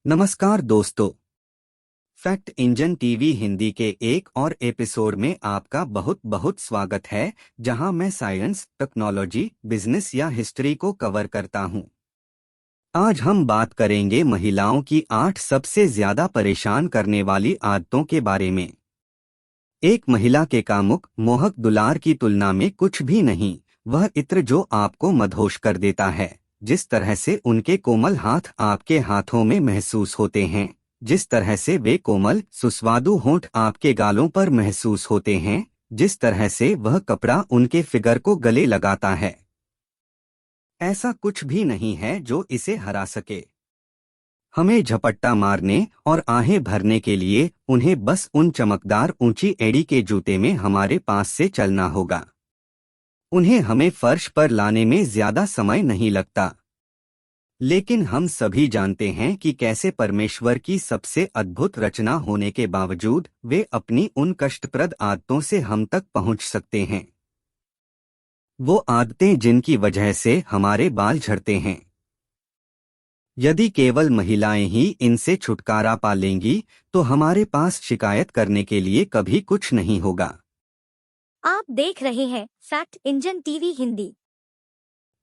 नमस्कार दोस्तों। Fact engine TV Hindi के एक और एपिसोड में आपका बहुत बहुत स्वागत है, जहां मैं साइंस, टेक्नोलॉजी, बिजनेस या हिस्ट्री को कवर करता हूं। आज हम बात करेंगे महिलाओं की 8 सबसे ज्यादा परेशान करने वाली आदतों के बारे में। एक महिला के कामुक मोहक दुलार की तुलना में कुछ भी नहीं, वह इत्र जो आपको मदहोश कर देता है। जिस तरह से उनके कोमल हाथ आपके हाथों में महसूस होते हैं, जिस तरह से वे कोमल सुस्वादु होंठ आपके गालों पर महसूस होते हैं, जिस तरह से वह कपड़ा उनके फिगर को गले लगाता है, ऐसा कुछ भी नहीं है जो इसे हरा सके। हमें झपट्टा मारने और आहें भरने के लिए उन्हें बस उन चमकदार ऊंची एड़ी के जूते में हमारे पास से चलना होगा। उन्हें हमें फर्श पर लाने में ज्यादा समय नहीं लगता, लेकिन हम सभी जानते हैं कि कैसे परमेश्वर की सबसे अद्भुत रचना होने के बावजूद वे अपनी उन कष्टप्रद आदतों से हम तक पहुंच सकते हैं। वो आदतें जिनकी वजह से हमारे बाल झड़ते हैं। यदि केवल महिलाएं ही इनसे छुटकारा पा लेंगी तो हमारे पास शिकायत करने के लिए कभी कुछ नहीं होगा। आप देख रहे हैं फैक्ट इंजन टीवी हिंदी।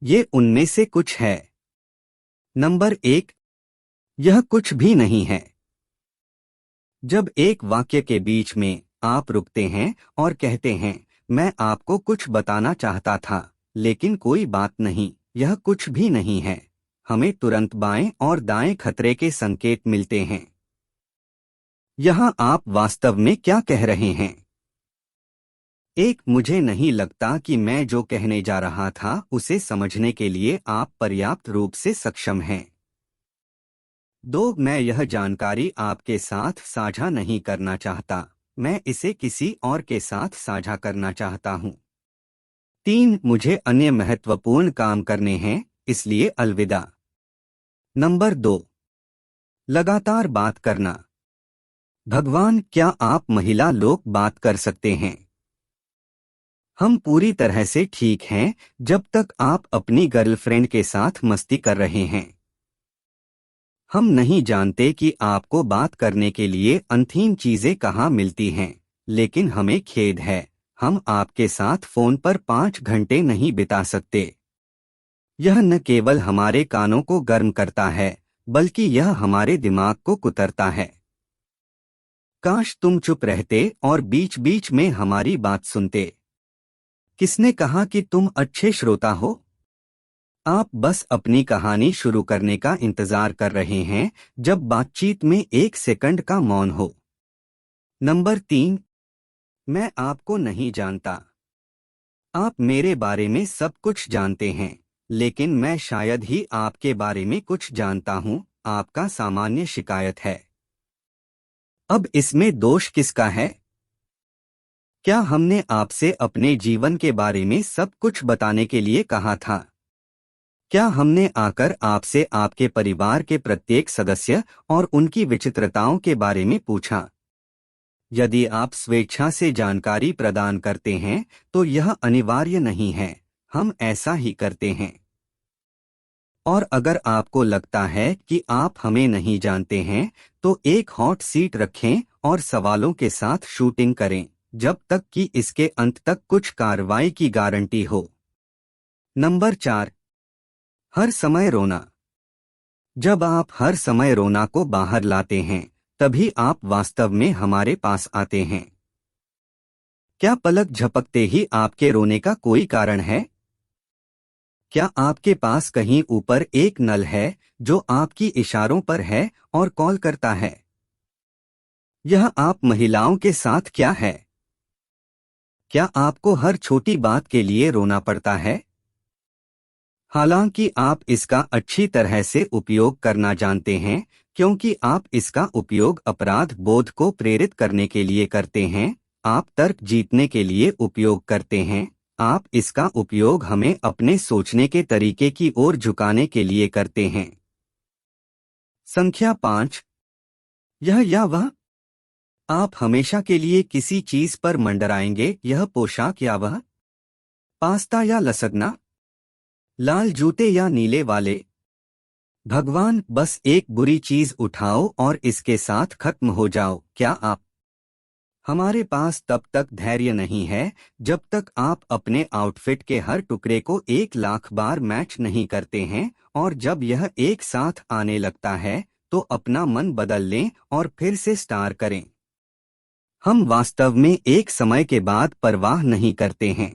ये उनमें से कुछ है। नंबर 1, यह कुछ भी नहीं है। जब एक वाक्य के बीच में आप रुकते हैं और कहते हैं, मैं आपको कुछ बताना चाहता था लेकिन कोई बात नहीं, यह कुछ भी नहीं है, हमें तुरंत बाएं और दाएं खतरे के संकेत मिलते हैं। यहाँ आप वास्तव में क्या कह रहे हैं? एक, मुझे नहीं लगता कि मैं जो कहने जा रहा था उसे समझने के लिए आप पर्याप्त रूप से सक्षम हैं। 2, मैं यह जानकारी आपके साथ साझा नहीं करना चाहता, मैं इसे किसी और के साथ साझा करना चाहता हूँ। 3, मुझे अन्य महत्वपूर्ण काम करने हैं, इसलिए अलविदा। नंबर 2, लगातार बात करना। भगवान, क्या आप महिला लोग बात कर सकते हैं? हम पूरी तरह से ठीक हैं जब तक आप अपनी गर्लफ्रेंड के साथ मस्ती कर रहे हैं। हम नहीं जानते कि आपको बात करने के लिए अनथीम चीजें कहाँ मिलती हैं, लेकिन हमें खेद है, हम आपके साथ फोन पर 5 घंटे नहीं बिता सकते। यह न केवल हमारे कानों को गर्म करता है, बल्कि यह हमारे दिमाग को कुतरता है। काश तुम चुप रहते और बीच बीच में हमारी बात सुनते। किसने कहा कि तुम अच्छे श्रोता हो? आप बस अपनी कहानी शुरू करने का इंतजार कर रहे हैं जब बातचीत में 1 सेकंड का मौन हो। नंबर 3, मैं आपको नहीं जानता। आप मेरे बारे में सब कुछ जानते हैं, लेकिन मैं शायद ही आपके बारे में कुछ जानता हूं। आपका सामान्य शिकायत है। अब इसमें दोष किसका है? क्या हमने आपसे अपने जीवन के बारे में सब कुछ बताने के लिए कहा था? क्या हमने आकर आपसे आपके परिवार के प्रत्येक सदस्य और उनकी विचित्रताओं के बारे में पूछा? यदि आप स्वेच्छा से जानकारी प्रदान करते हैं तो यह अनिवार्य नहीं है, हम ऐसा ही करते हैं। और अगर आपको लगता है कि आप हमें नहीं जानते हैं तो एक हॉट सीट रखें और सवालों के साथ शूटिंग करें जब तक कि इसके अंत तक कुछ कार्रवाई की गारंटी हो। नंबर 4, हर समय रोना। जब आप हर समय रोना को बाहर लाते हैं तभी आप वास्तव में हमारे पास आते हैं। क्या पलक झपकते ही आपके रोने का कोई कारण है? क्या आपके पास कहीं ऊपर एक नल है जो आपकी इशारों पर है और कॉल करता है? यह आप महिलाओं के साथ क्या है? क्या आपको हर छोटी बात के लिए रोना पड़ता है? हालांकि आप इसका अच्छी तरह से उपयोग करना जानते हैं, क्योंकि आप इसका उपयोग अपराध बोध को प्रेरित करने के लिए करते हैं, आप तर्क जीतने के लिए उपयोग करते हैं, आप इसका उपयोग हमें अपने सोचने के तरीके की ओर झुकाने के लिए करते हैं। संख्या 5, यह या वह। आप हमेशा के लिए किसी चीज पर मंडराएंगे, यह पोशाक या वह, पास्ता या लसगना, लाल जूते या नीले वाले, भगवान बस एक बुरी चीज उठाओ और इसके साथ खत्म हो जाओ। क्या आप? हमारे पास तब तक धैर्य नहीं है जब तक आप अपने आउटफिट के हर टुकड़े को 1,00,000 बार मैच नहीं करते हैं, और जब यह एक साथ आने लगता है तो अपना मन बदल लें और फिर से स्टार करें। हम वास्तव में एक समय के बाद परवाह नहीं करते हैं।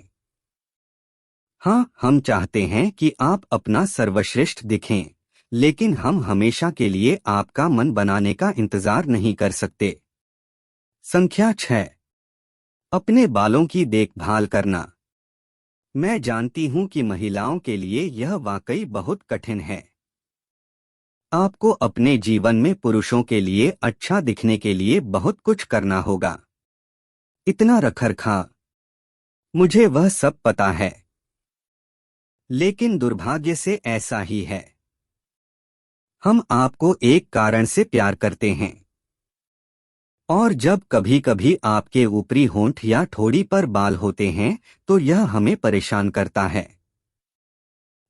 हाँ, हम चाहते हैं कि आप अपना सर्वश्रेष्ठ दिखें, लेकिन हम हमेशा के लिए आपका मन बनाने का इंतजार नहीं कर सकते। संख्या 6, अपने बालों की देखभाल करना। मैं जानती हूं कि महिलाओं के लिए यह वाकई बहुत कठिन है। आपको अपने जीवन में पुरुषों के लिए अच्छा दिखने के लिए बहुत कुछ करना होगा। इतना रखरखाव, मुझे वह सब पता है, लेकिन दुर्भाग्य से ऐसा ही है। हम आपको एक कारण से प्यार करते हैं, और जब कभी कभी आपके ऊपरी होंठ या ठोड़ी पर बाल होते हैं तो यह हमें परेशान करता है।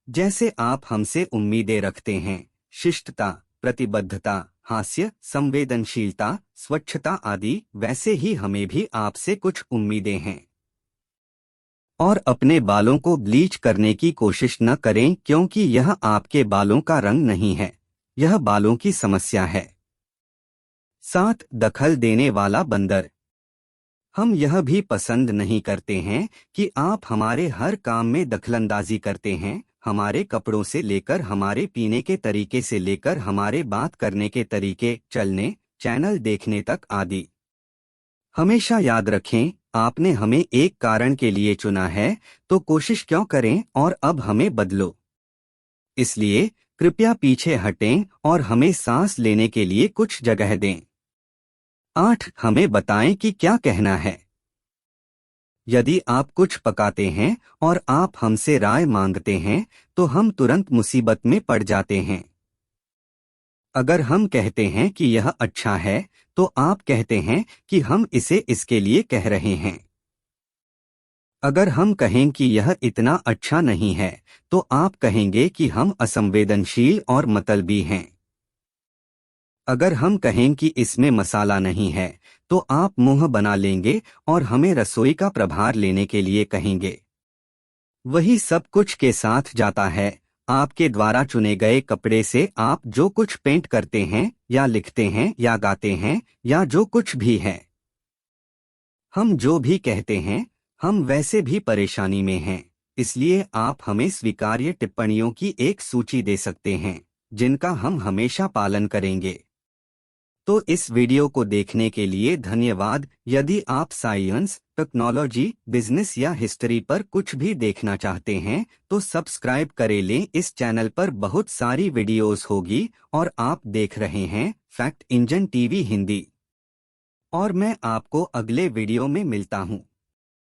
जैसे आप हमसे उम्मीदें रखते हैं, शिष्टता, प्रतिबद्धता, हास्य, संवेदनशीलता, स्वच्छता आदि, वैसे ही हमें भी आपसे कुछ उम्मीदें हैं। और अपने बालों को ब्लीच करने की कोशिश न करें, क्योंकि यह आपके बालों का रंग नहीं है, यह बालों की समस्या है। 7, दखल देने वाला बंदर। हम यह भी पसंद नहीं करते हैं कि आप हमारे हर काम में दखलंदाजी करते हैं, हमारे कपड़ों से लेकर हमारे पीने के तरीके से लेकर हमारे बात करने के तरीके, चलने, चैनल देखने तक आदि। हमेशा याद रखें, आपने हमें एक कारण के लिए चुना है, तो कोशिश क्यों करें और अब हमें बदलो। इसलिए कृपया पीछे हटें और हमें सांस लेने के लिए कुछ जगह दें। 8, हमें बताएं कि क्या कहना है। यदि आप कुछ पकाते हैं और आप हमसे राय मांगते हैं तो हम तुरंत मुसीबत में पड़ जाते हैं। अगर हम कहते हैं कि यह अच्छा है तो आप कहते हैं कि हम इसे इसके लिए कह रहे हैं। अगर हम कहें कि यह इतना अच्छा नहीं है तो आप कहेंगे कि हम असंवेदनशील और मतलबी हैं। अगर हम कहें कि इसमें मसाला नहीं है तो आप मुंह बना लेंगे और हमें रसोई का प्रभार लेने के लिए कहेंगे। वही सब कुछ के साथ जाता है। आपके द्वारा चुने गए कपड़े से आप जो कुछ पेंट करते हैं या लिखते हैं या गाते हैं या जो कुछ भी है, हम जो भी कहते हैं, हम वैसे भी परेशानी में हैं। इसलिए आप हमें स्वीकार्य टिप्पणियों की एक सूची दे सकते हैं जिनका हम हमेशा पालन करेंगे। तो इस वीडियो को देखने के लिए धन्यवाद। यदि आप साइंस, टेक्नोलॉजी, बिजनेस या हिस्ट्री पर कुछ भी देखना चाहते हैं तो सब्सक्राइब करें लें। इस चैनल पर बहुत सारी वीडियोस होगी और आप देख रहे हैं फैक्ट इंजन टीवी हिंदी। और मैं आपको अगले वीडियो में मिलता हूं।